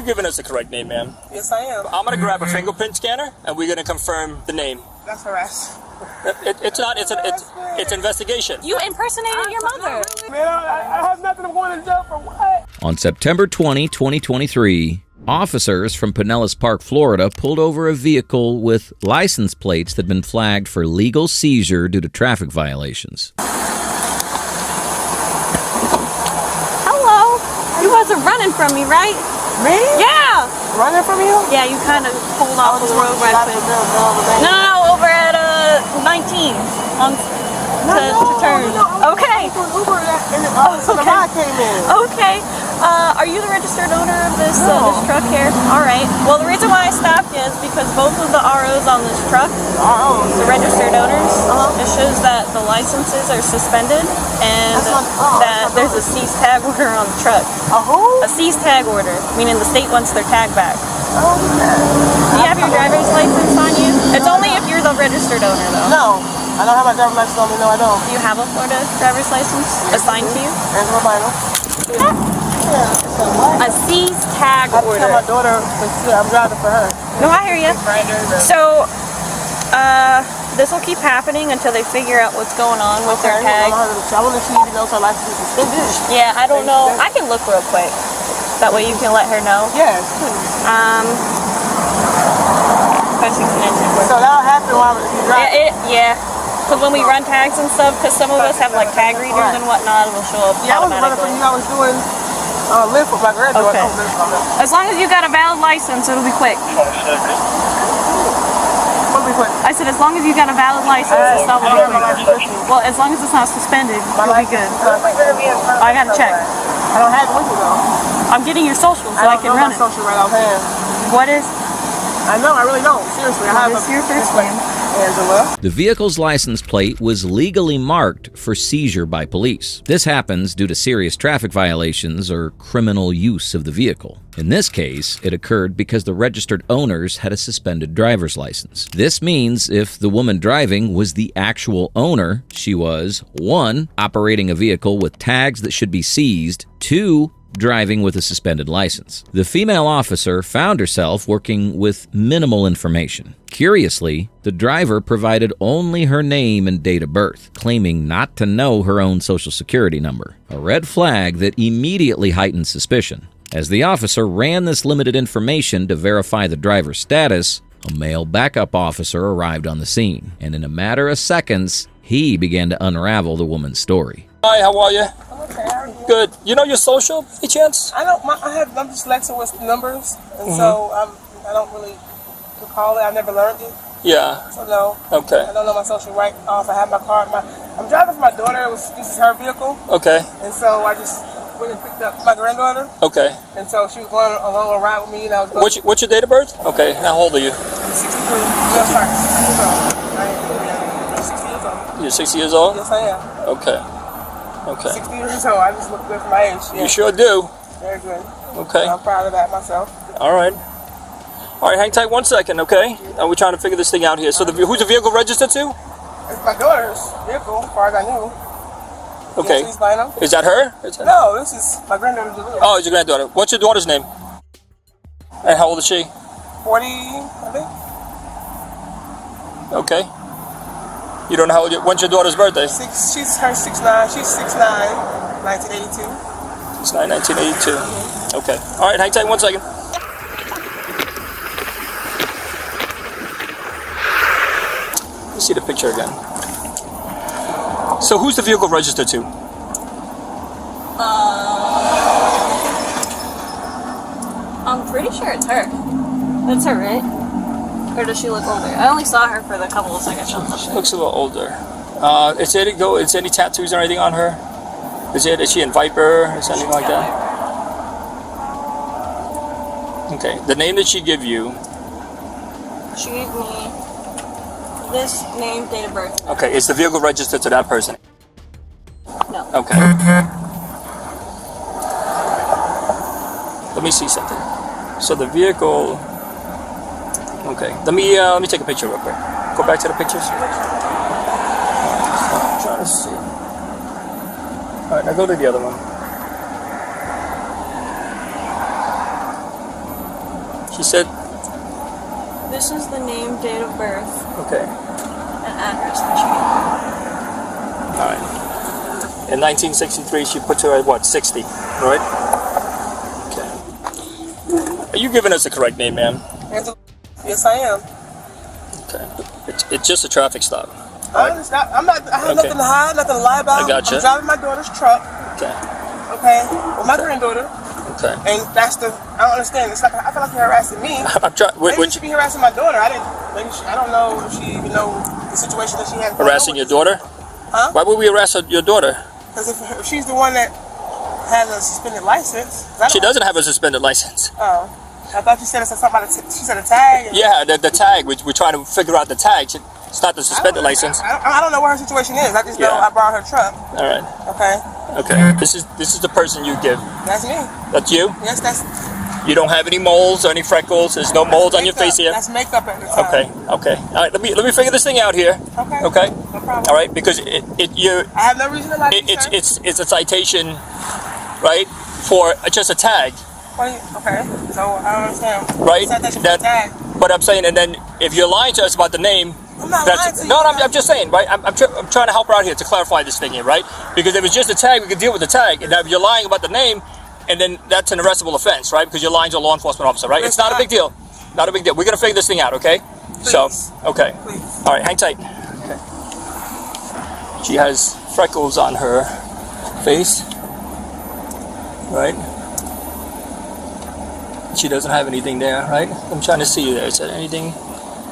giving us the correct name, ma'am. Yes, I am. I'm going to grab a fingerprint scanner, and we're going to confirm the name. That's harassment. It's not. It's investigation. You impersonated your mother. Man, I have nothing. I'm going to jail for what? On September 20, 2023, officers from Pinellas Park, Florida, pulled over a vehicle with license plates that had been flagged for legal seizure due to traffic violations. Hello. You wasn't running from me, right? Me? Yeah. Running from you? Yeah, you kind of pulled off the road right quick. No, over at 19 on to turn. Okay. So the ride came in. Okay. Are you the registered owner of this this truck here? All right. Well, the reason why I stopped you is because both of the ROs on this truck, the registered owners, it shows that the licenses are suspended and that there's a cease tag order on the truck. A who? A cease tag order, meaning the state wants their tag back. Oh, Do you have your driver's license on you? It's only if you're the registered owner, though. no. I don't have my driver's license on me. No, I don't. Do you have a Florida driver's license assigned to you? And my Bible. A cease tag I tell order. my daughter, I'm driving for her. No, I hear you. So, this will keep happening until they figure out what's going on with their tag. I want to see if she knows her license is suspended. Yeah, I don't know. I can look real quick. That way you can let her know. Yes, please. So that'll happen while you're driving? Yeah. Because when we run tags and stuff, because some of us have like tag readers and whatnot, it'll show up Yeah, I was running from automatically. you. I was doing lift with my granddaughter. Okay. As long as you got a valid license, it'll be quick. What'll be quick? I said, as long as you got a valid license, it's not going to be. Well, as long as it's not suspended, you'll be good. I got to check. I don't have it with me though. I'm getting your social so I can run it. Social right offhand. What is? I know, I really don't. Seriously, I have What is your first name? Angela. The vehicle's license plate was legally marked for seizure by police. This happens due to serious traffic violations or criminal use of the vehicle. In this case, it occurred because the registered owners had a suspended driver's license. This means if the woman driving was the actual owner, she was 1. Operating a vehicle with tags that should be seized, 2. Driving with a suspended license. The female officer found herself working with minimal information. Curiously, the driver provided only her name and date of birth, claiming not to know her own social security number, a red flag that immediately heightened suspicion. As the officer ran this limited information to verify the driver's status, a male backup officer arrived on the scene, and in a matter of seconds, he began to unravel the woman's story. Hi, how are you? I'm okay, how are you? Good. You know your social, any chance? I'm dyslexic with numbers, and so I don't really recall it. I never learned it. Yeah. So no. Okay. I don't know my social right off. I have my car. I'm driving for my daughter. This is her vehicle. Okay. And so I just went and picked up my granddaughter. Okay. And so she was going along a ride with me, and I was going. What's your date of birth? Okay. How old are you? 63. No, sorry. 60 years old. You're 60 years old? Yes, I am. Okay. Okay. 60 years old. I just look good for my age. Yeah. You sure do. Very good. Okay. I'm proud of that myself. All right. All right, hang tight 1 second, okay? We're trying to figure this thing out here. So who's the vehicle registered to? It's my daughter's vehicle, as far as I knew. Okay. Yeah, she's fine. Is that her? No, this is my granddaughter's vehicle. Oh, it's your granddaughter. What's your daughter's name? And how old is she? 40, I think. Okay. You don't know how old when's your daughter's birthday? She's 6'9". She's 6'9", 1982. 6'9", 1982. Okay. All right, hang tight 1 second. Let's see the picture again. So who's the vehicle registered to? I'm pretty sure it's her. That's her, right? Or does she look older? I only saw her for the couple of seconds. She looks a little older. Is any tattoos or anything on her? Is she in Viper or something like that? Okay. The name that she give you? She gave me this name, date of birth. Okay. Is the vehicle registered to that person? No. Okay. Let me see something. So the vehicle. Okay. Let me take a picture real quick. Go back to the pictures. I'm trying to see. All right. Now go to the other one. She said, This is the name, date of birth, okay. and address that she gave. All right. In 1963, she puts her at what, 60, right? Okay. Are you giving us the correct name, ma'am? Yes, I am. Okay. It's just a traffic stop. I have nothing to hide, nothing to lie about. I gotcha. I'm driving my daughter's truck. Okay. Okay. With my granddaughter. Okay. And that's I don't understand. It's like I feel like you're harassing me. I'm trying. Maybe you should be harassing my daughter. I don't know if she even know the situation that she has. Harassing your daughter? Huh? Why would we harass your daughter? Because if she's the one that has a suspended license, She doesn't have a suspended license. Oh, I thought you said it said something about she said a tag. Yeah, the tag. We're trying to figure out the tag. It's not the suspended license. I don't know what her situation is. I just know I brought her truck. All right. Okay. Okay. This is the person you give. That's me. That's you? Yes, that's. You don't have any moles or any freckles. There's no moles on your face here. That's makeup at the time. Okay. Okay. All right. Let me figure this thing out here. Okay. Okay. No problem. All right. Because you. I have no reason to lie to you, sir. It's a citation, right? For just a tag. Okay. So I don't understand. Right. Citation for a tag. But I'm saying, and then if you're lying to us about the name. I'm not lying to you. No, I'm just saying, right? I'm trying to help her out here to clarify this thing here, right? Because if it's just a tag, we can deal with the tag. And if you're lying about the name, and then that's an arrestable offense, right? Because you're lying to a law enforcement officer, right? It's not a big deal. Not a big deal. We're gonna figure this thing out, okay? Please. So, okay. Please. All right, hang tight. Okay. She has freckles on her face, right? She doesn't have anything there, right? I'm trying to see there. Is there anything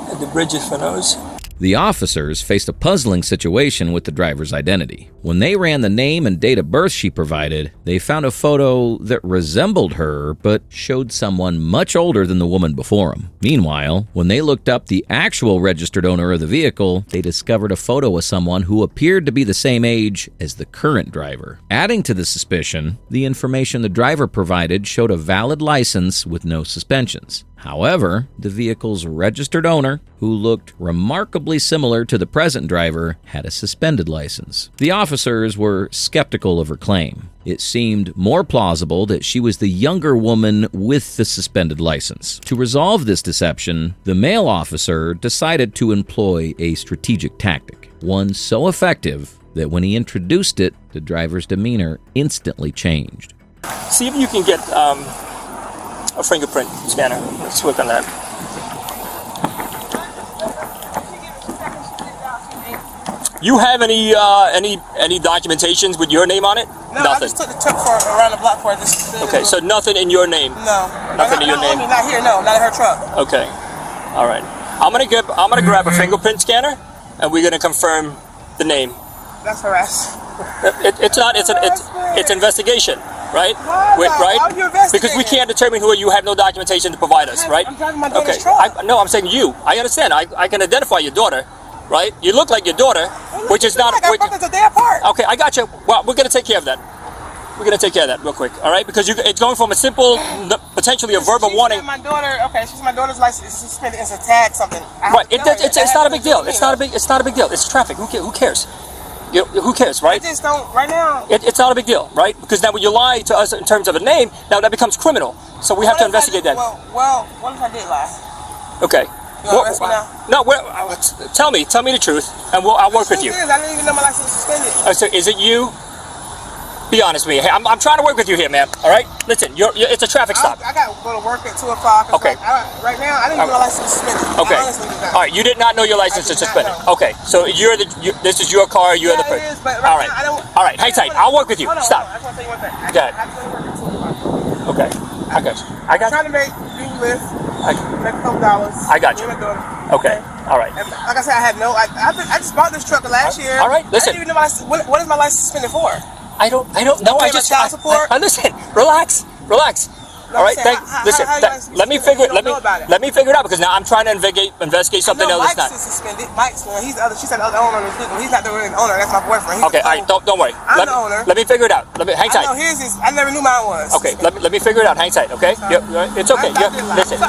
at the bridges for nose? The officers faced a puzzling situation with the driver's identity. When they ran the name and date of birth she provided, they found a photo that resembled her but showed someone much older than the woman before them. Meanwhile, when they looked up the actual registered owner of the vehicle, they discovered a photo of someone who appeared to be the same age as the current driver. Adding to the suspicion, the information the driver provided showed a valid license with no suspensions. However, the vehicle's registered owner, who looked remarkably similar to the present driver, had a suspended license. The officers were skeptical of her claim. It seemed more plausible that she was the younger woman with the suspended license. To resolve this deception, the male officer decided to employ a strategic tactic, one so effective that when he introduced it, the driver's demeanor instantly changed. See if you can get a fingerprint scanner. Let's work on that. You have any documentations with your name on it? No, Nothing. I just took the truck for around the block for this. Okay, so nothing in your name. No. Nothing in your name. Not here. No, not in her truck. Okay. All right. I'm gonna grab a fingerprint scanner, and we're gonna confirm the name. That's harassment. It's not. It's investigation, right? Why are you investigating? Because we can't determine who you have no documentation to provide us, right? I'm driving my daughter's truck. No, I'm saying you. I understand. I can identify your daughter, right? You look like your daughter, which is not. It's a day apart. Okay, I got you. Well, we're gonna take care of that. We're gonna take care of that real quick, all right? Because it's going from a simple, potentially a verbal warning. My daughter. Okay, she's my daughter's license. It's suspended. It's a tag something. Right. It's not a big deal. It's not a big deal. It's traffic. Who cares? Who cares, right? I just don't, right now. It's not a big deal, right? Because now when you lie to us in terms of a name, now that becomes criminal. So we have to investigate that. Well, what if I did lie? Okay. You want to arrest me now? No, tell me the truth, and I'll work with you. I didn't even know my license was suspended. So is it you? Be honest with me. Hey, I'm trying to work with you here, man. All right? Listen, it's a traffic stop. I got to go to work at 2 o'clock. Okay. Right now, I didn't know my license was suspended. Okay. All right. You did not know your license is suspended. Okay. So this is your car. You're the person. It is, but all right. now, I don't. All right. Hang tight. I'll work with you. Stop. I just want to tell you one thing. Go ahead. I have to go to work at 2 o'clock. Okay. I got you. I'm trying to make you live. Make a couple dollars. I got you. Me and my daughter. Okay. All right. And like I said, I just bought this truck last year. All right. Listen. I didn't even know what is my license suspended for? I don't know. I just child support. Listen. Relax. No, All right. listen. Let me figure it out because now I'm trying to investigate something else. Mike's is suspended. Mike's one. He's the other. She said the other owner was legal. He's not the real owner. That's my boyfriend. Okay. All right. Don't worry. I'm the owner. Let me figure it out. Hang tight. I know his is. I never knew mine was. Okay. Let me figure it out. Hang tight. Okay. It's okay. Listen.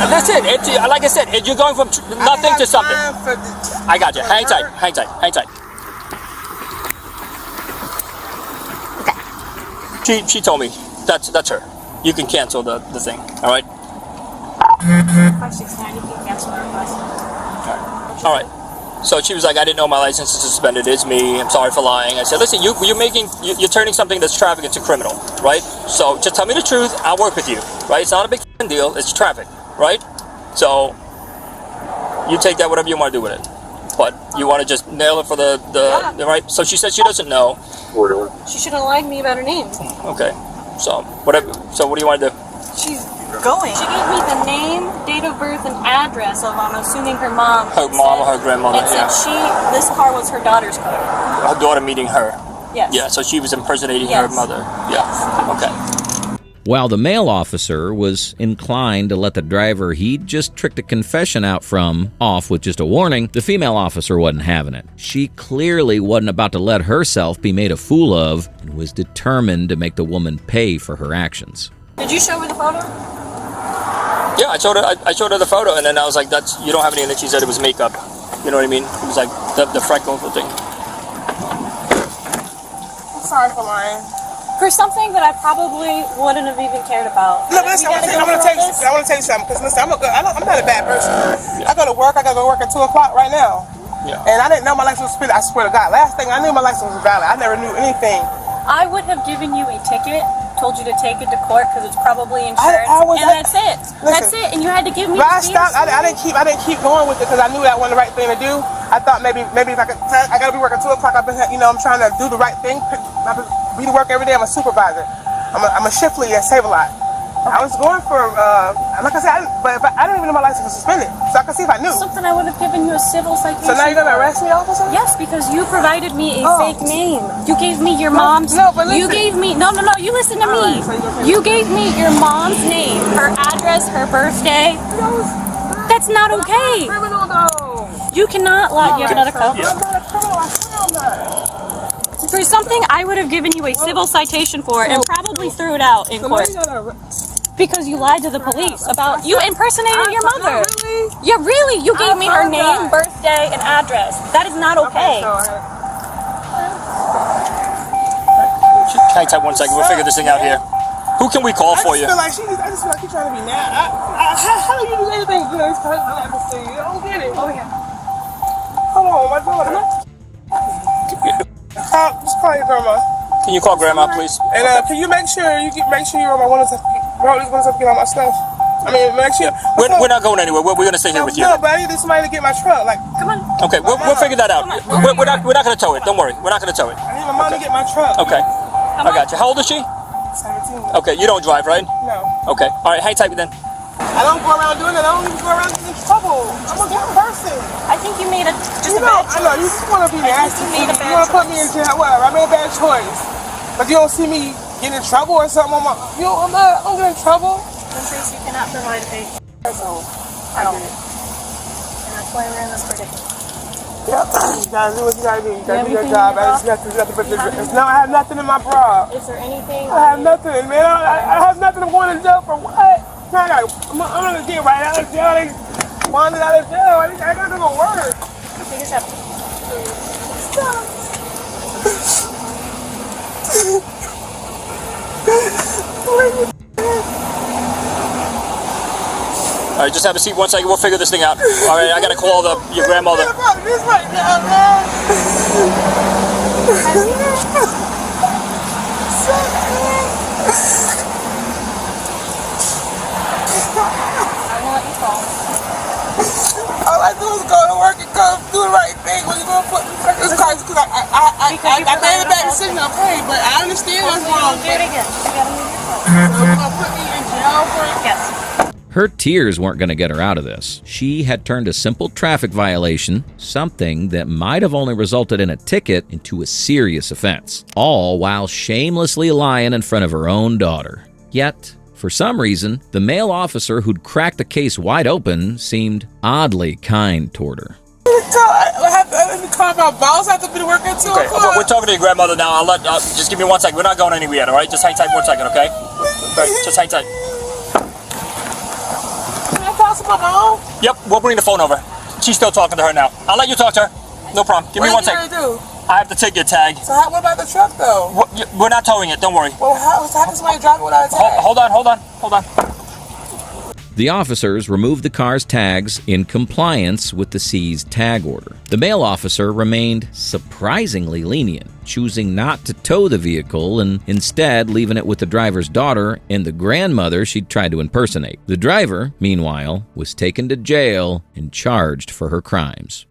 Listen. Like I said, you're going from nothing to something. I got you. Hang tight. She told me that's her. You can cancel the thing. All right. 569, you can cancel the request. All right. So she was like, I didn't know my license is suspended. It's me. I'm sorry for lying. I said, listen, you're turning something that's traffic into criminal, right? So just tell me the truth. I'll work with you, right? It's not a big deal. It's traffic, right? So you take that whatever you want to do with it. But you want to just nail it for the right? So she said she doesn't know. She should have lied to me about her name. Okay. So whatever. So what do you want to do? She's going. She gave me the name, date of birth, and address of, I'm assuming, her mom. Her mom or her grandmother, It said this car was her daughter's car. Her daughter meeting her. Yes. Yeah, so she was impersonating her mother. Yeah. Okay. While the male officer was inclined to let the driver he'd just tricked a confession out from off with just a warning, the female officer wasn't having it. She clearly wasn't about to let herself be made a fool of and was determined to make the woman pay for her actions. Did you show her the photo? Yeah, I showed her the photo, and then I was like, "That's you don't have any." And then she said it was makeup. You know what I mean? It was like the freckle thing. I'm sorry for lying. For something that I probably wouldn't have even cared about. No, but listen, I want to tell you something. Because listen, I'm not a bad person. Yeah. I go to work. I gotta go to work at 2 o'clock right now. Yeah. And I didn't know my license was suspended. I swear to God. Last thing I knew, my license was valid. I never knew anything. I would have given you a ticket, told you to take it to court because it's probably insurance, that's it. That's it. And you had to give me. But I stopped. I didn't keep going with it because I knew that wasn't the right thing to do. I thought maybe if I could. I gotta be working 2 o'clock. I'm trying to do the right thing. Be to work every day. I'm a supervisor. I'm a shift lead at Save-A-Lot. I was going for, like I said, but I didn't even know my license was suspended, so I could see if I knew. Something I would have given you a civil citation. So now you're gonna arrest me, officer? Yes, because you provided me a fake name. You gave me your mom's. No, but listen. You gave me You listen to me. You gave me your mom's name, her address, her birthday. That's not okay. I'm not a criminal, though. You cannot lie. You have another cup. I'm not a criminal. I swear I'm not. For something I would have given you a civil citation for and probably threw it out in court. Because you lied to the police about you impersonated your mother. Really? Yeah, really. You gave me her name, birthday, and address. That is not okay. Hang tight 1 second. We'll figure this thing out here. Who can we call for you? I just feel like you're trying to be mad. How do you do anything good? I don't get it. Oh, yeah. Hold on, my daughter. Just call your grandma. Can you call grandma, please? And can you make sure you're on my windows up, get all my stuff. I mean, make sure. We're not going anywhere. We're gonna stay here with you. No, but I need somebody to get my truck. Like, Come on. Okay, we'll figure that out. We're not gonna tow it. Don't worry. We're not gonna tow it. I need my mom to get my truck. Okay. I got you. How old is she? 17. Okay, you don't drive, right? No. Okay. All right, hang tight then. I don't go around doing that. I don't even go around getting in trouble. I'm a good person. I think you made a I know, you just want to be nasty. you made a You want to put me in jail. Whatever. I made a bad choice. But you don't see me getting in trouble or something. I'm not get in trouble. Trace, you cannot provide a result at all. And that's why we're in this predicament. Yep. You gotta do what you gotta do. You gotta do your everything job. in your I just nothing but no, I have nothing in my bra. Is there anything? I have nothing, man. I have nothing. I'm going to jail for what? I'm gonna get right out of jail. They wanted out of jail. I gotta do my work. Take a step. All right, just have a seat 1 second. We'll figure this thing out. All right, I gotta call your grandmother. This right now, man. All I do is go to work and go do the right thing. When you gonna put this car, because I made a bad decision, okay, but I understand what's wrong. Do it again. You gotta move your foot. So you're gonna put me in jail for it? Yes. Her tears weren't going to get her out of this. She had turned a simple traffic violation, something that might have only resulted in a ticket, into a serious offense, all while shamelessly lying in front of her own daughter. Yet, for some reason, the male officer who'd cracked the case wide open seemed oddly kind toward her. I have to call my boss. I have to be to work at 2 Okay, o'clock. we're talking to your grandmother now. Just give me 1 second. We're not going anywhere yet, all right? Just hang tight 1 second, okay? All right, just hang tight. Can I talk to my mom? Yep, we'll bring the phone over. She's still talking to her now. I'll let you talk to her. No problem. Give me 1 second. What are you gonna do? I have to take your tag. So what about the truck, though? We're not towing it. Don't worry. Well, how can somebody drive it without a tag? Hold on. The officers removed the car's tags in compliance with the seized tag order. The male officer remained surprisingly lenient, choosing not to tow the vehicle and instead leaving it with the driver's daughter and the grandmother she'd tried to impersonate. The driver, meanwhile, was taken to jail and charged for her crimes.